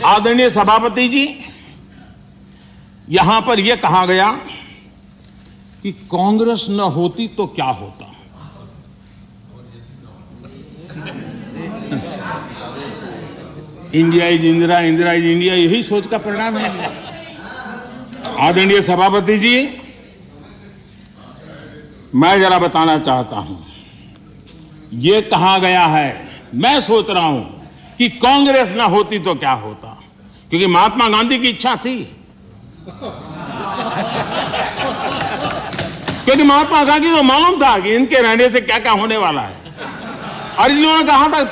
आदरणीय सभापति जी, यहां पर यह कहा गया कि कांग्रेस न होती तो क्या होता। India is Indira, Indira is India, यही सोच का परिणाम है। आदरणीय सभापति जी, मैं जरा बताना चाहता हूं, यह कहा गया है, मैं सोच रहा हूं कि कांग्रेस ना होती तो क्या होता, क्योंकि महात्मा गांधी की इच्छा थी। क्योंकि महात्मा गांधी को मालूम था कि इनके रहने से क्या क्या होने वाला है, और इन्होंने कहा था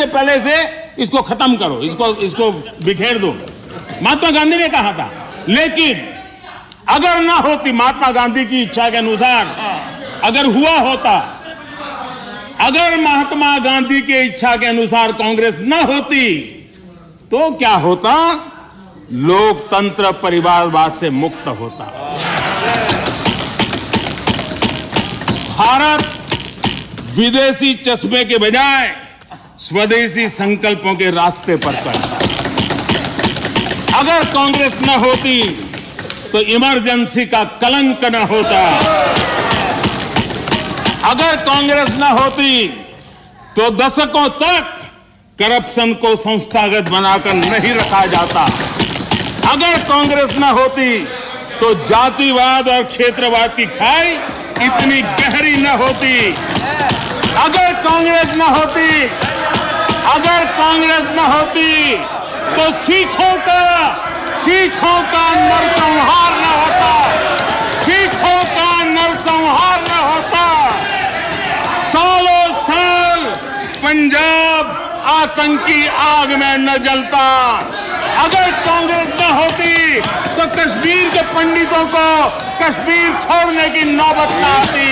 पहले से इसको खत्म करो, इसको बिखेर दो। महात्मा गांधी ने कहा था। लेकिन अगर ना होती महात्मा गांधी की इच्छा के अनुसार, अगर हुआ होता, अगर महात्मा गांधी की इच्छा के अनुसार कांग्रेस न होती तो क्या होता? लोकतंत्र परिवारवाद से मुक्त होता। भारत विदेशी चश्मे के बजाय स्वदेशी संकल्पों के रास्ते पर चलता। अगर कांग्रेस न होती तो इमरजेंसी का कलंक न होता। अगर कांग्रेस न होती तो दशकों तक करप्शन को संस्थागत बनाकर नहीं रखा जाता। अगर कांग्रेस न होती तो जातिवाद और क्षेत्रवाद की खाई इतनी गहरी न होती। अगर कांग्रेस न होती तो सिखों का नरसंहार न होता। सिखों का नरसंहार न होता। सालों साल पंजाब आतंकी आग में न जलता। अगर कांग्रेस न होती तो कश्मीर के पंडितों को कश्मीर छोड़ने की नौबत न आती।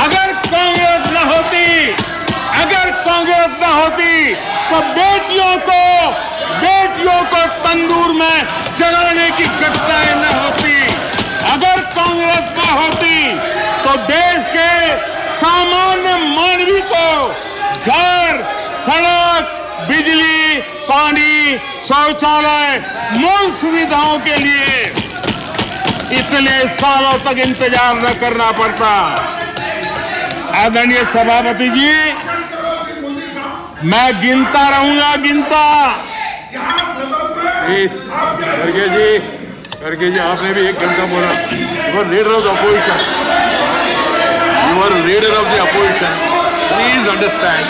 अगर कांग्रेस न होती तो बेटियों को तंदूर में जलाने की घटनाएं न होती। अगर कांग्रेस न होती तो देश के सामान्य मानवी को घर, सड़क, बिजली, पानी, शौचालय, मूल सुविधाओं के लिए इतने सालों तक इंतजार न करना पड़ता। आदरणीय सभापति जी, मैं गिनता रहूंगा। खड़गे जी, आपने भी 1 घंटा बोला। You are leader of the opposition. Please understand.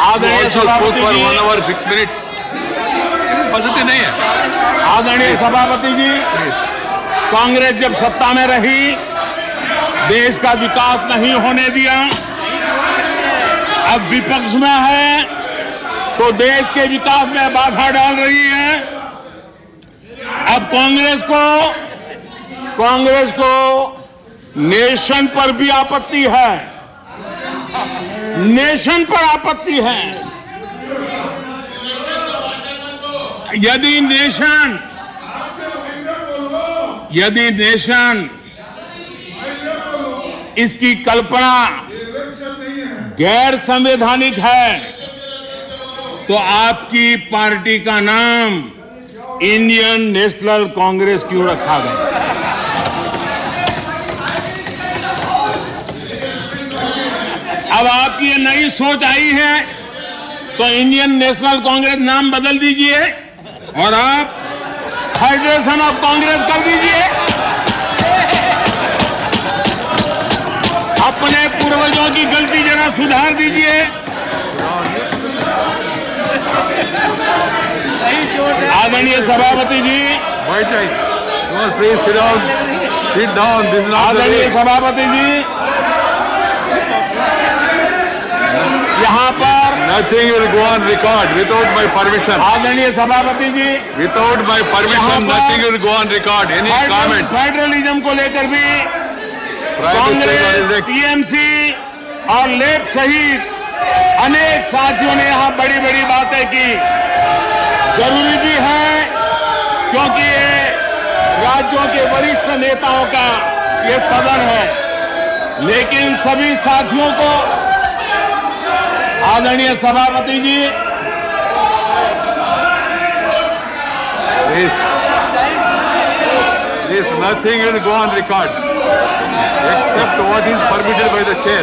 आदरणीय सभापति जी, 1 hour 6 minutes पद्धति नहीं है। आदरणीय सभापति जी, कांग्रेस जब सत्ता में रही, देश का विकास नहीं होने दिया। अब विपक्ष में है तो देश के विकास में बाधा डाल रही है। अब कांग्रेस को नेशन पर भी आपत्ति है। नेशन पर आपत्ति है। यदि नेशन इसकी कल्पना गैर संवैधानिक है तो आपकी पार्टी का नाम इंडियन नेशनल कांग्रेस क्यों रखा गया? अब आपकी ये नई सोच आई है तो इंडियन नेशनल कांग्रेस नाम बदल दीजिए और आप फेडरेशन ऑफ कांग्रेस कर दीजिए। अपने पूर्वजों की गलती जरा सुधार दीजिए। आदरणीय सभापति जी, आदरणीय सभापति जी, यहाँ पर Nothing will go on record without my permission. आदरणीय सभापति जी, Without my permission, nothing will go on record. Any comment? Federalism को लेकर भी कांग्रेस, टीएमसी और लेफ्ट सहित अनेक साथियों ने यहाँ बड़ी बड़ी बातें की। जरूरी भी है क्योंकि ये राज्यों के वरिष्ठ नेताओं का ये सदन है। लेकिन सभी साथियों को आदरणीय सभापति जी, Nothing will go on record except what is permitted by the chair.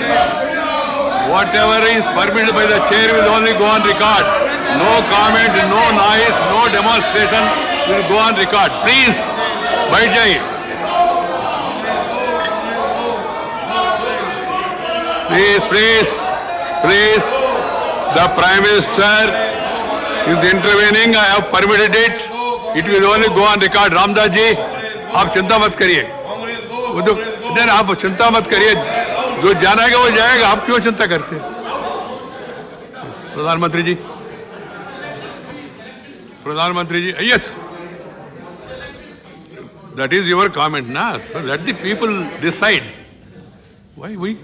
Whatever is permitted by the chair will only go on record. No comment, no noise, no demonstration will go on record. Please, बैठ जाइए. Please. The Prime Minister is intervening. I have permitted it. It will only go on record. Ramdas ji, आप चिंता मत करिए. वो तो इधर आप चिंता मत करिए. जो जाना है वो जाएगा. आप क्यों चिंता करते हैं? प्रधानमंत्री जी, yes. That is your comment, na? So let the people decide. Why we?